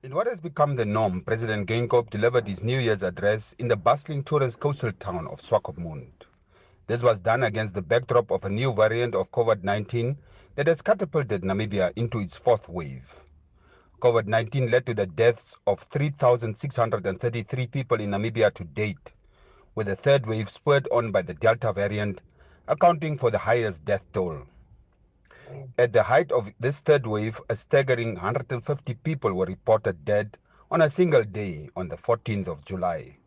In what has become the norm, President Geingob delivered his New Year's address in the bustling tourist coastal town of Swakopmund. This was done against the backdrop of a new variant of COVID-19 that has catapulted Namibia into its fourth wave. COVID-19 led to the deaths of 3,633 people in Namibia to date, with the third wave spurred on by the Delta variant, accounting for the highest death toll. At the height of this third wave, a staggering 150 people were reported dead on a single day on the 14th of July.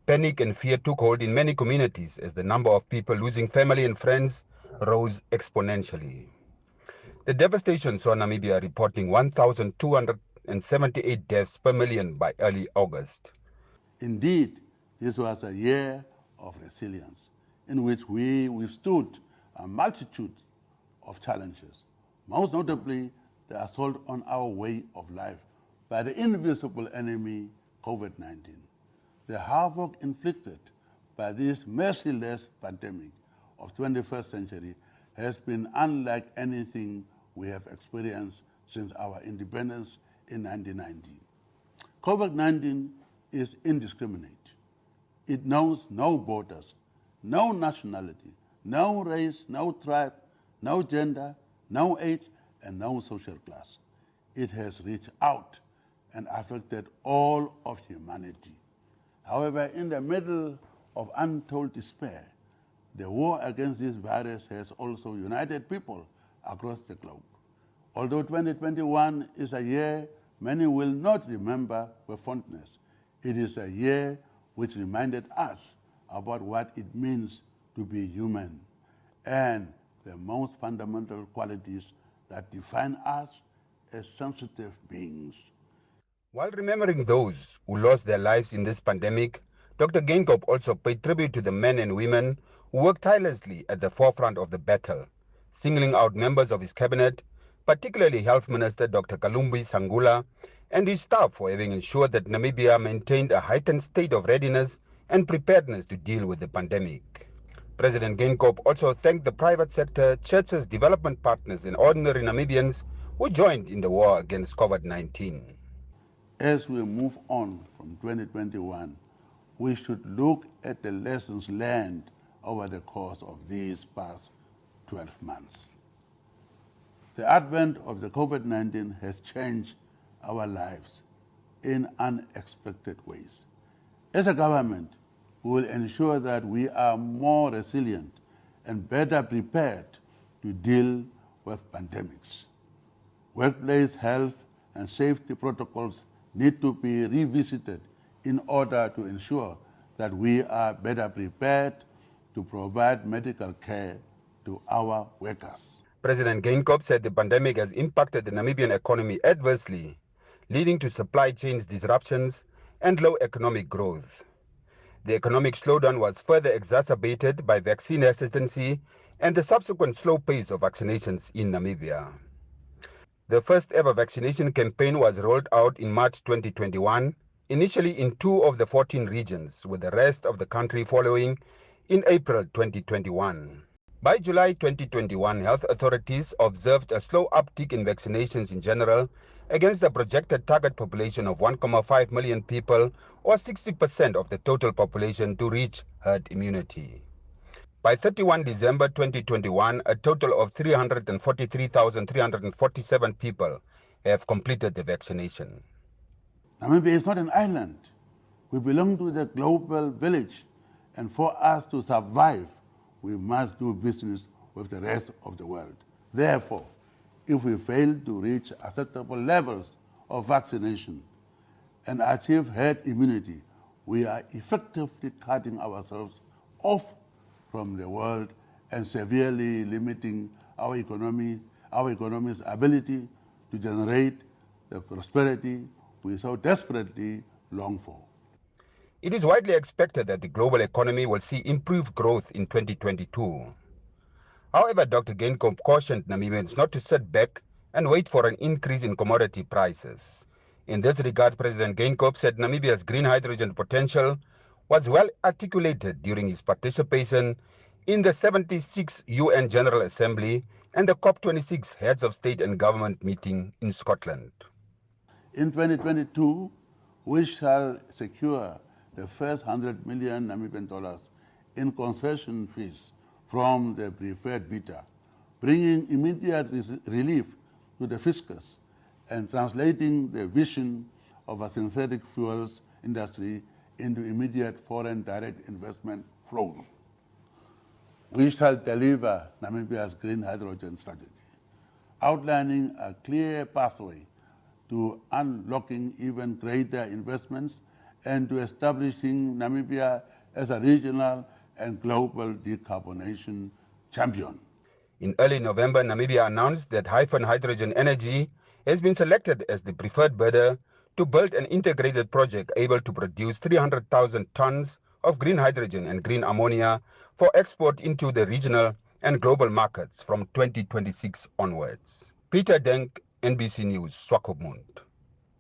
Panic and fear took hold in many communities as the number of people losing family and friends rose exponentially. The devastation saw Namibia reporting 1,278 deaths per million by early August. Indeed, this was a year of resilience in which we withstood a multitude of challenges, most notably the assault on our way of life by the invisible enemy, COVID-19. The havoc inflicted by this merciless pandemic of 21st century has been unlike anything we have experienced since our independence in 1990. COVID-19 is indiscriminate. It knows no borders, no nationality, no race, no tribe, no gender, no age, and no social class. It has reached out and affected all of humanity. However, in the middle of untold despair, the war against this virus has also united people across the globe. Although 2021 is a year many will not remember with fondness, it is a year which reminded us about what it means to be human and the most fundamental qualities that define us as sensitive beings. While remembering those who lost their lives in this pandemic, Dr. Geingob also paid tribute to the men and women who worked tirelessly at the forefront of the battle, singling out members of his cabinet, particularly Health Minister Dr. Kalumbi Sangula, and his staff for having ensured that Namibia maintained a heightened state of readiness and preparedness to deal with the pandemic. President Geingob also thanked the private sector, churches, development partners, and ordinary Namibians who joined in the war against COVID-19. As we move on from 2021, we should look at the lessons learned over the course of these past 12 months. The advent of the COVID-19 has changed our lives in unexpected ways. As a government, we will ensure that we are more resilient and better prepared to deal with pandemics. Workplace health and safety protocols need to be revisited in order to ensure that we are better prepared to provide medical care to our workers. President Geingob said the pandemic has impacted the Namibian economy adversely, leading to supply chain disruptions and low economic growth. The economic slowdown was further exacerbated by vaccine hesitancy and the subsequent slow pace of vaccinations in Namibia. The first ever vaccination campaign was rolled out in March 2021, initially in 2 of the 14 regions, with the rest of the country following in April 2021. By July 2021, health authorities observed a slow uptick in vaccinations in general against the projected target population of 1.5 million people, or 60% of the total population, to reach herd immunity. By 31 December 2021, a total of 343,347 people have completed the vaccination. Namibia is not an island. We belong to the global village, and for us to survive, we must do business with the rest of the world. Therefore, if we fail to reach acceptable levels of vaccination and achieve herd immunity, we are effectively cutting ourselves off from the world and severely limiting our economy's ability to generate the prosperity we so desperately long for. It is widely expected that the global economy will see improved growth in 2022. However, Dr. Geingob cautioned Namibians not to sit back and wait for an increase in commodity prices. In this regard, President Geingob said Namibia's green hydrogen potential was well articulated during his participation in the 76th UN General Assembly and the COP26 Heads of State and Government meeting in Scotland. In 2022, we shall secure the first 100 million Namibian dollars in concession fees from the preferred bidder, bringing immediate relief to the fiscus and translating the vision of a synthetic fuels industry into immediate foreign direct investment flows. We shall deliver Namibia's green hydrogen strategy, outlining a clear pathway to unlocking even greater investments and to establishing Namibia as a regional and global decarbonization champion. In early November, Namibia announced that Hyphen Hydrogen Energy has been selected as the preferred bidder to build an integrated project able to produce 300,000 tons of green hydrogen and green ammonia for export into the regional and global markets from 2026 onwards. Peter Denk, NBC News, Swakopmund.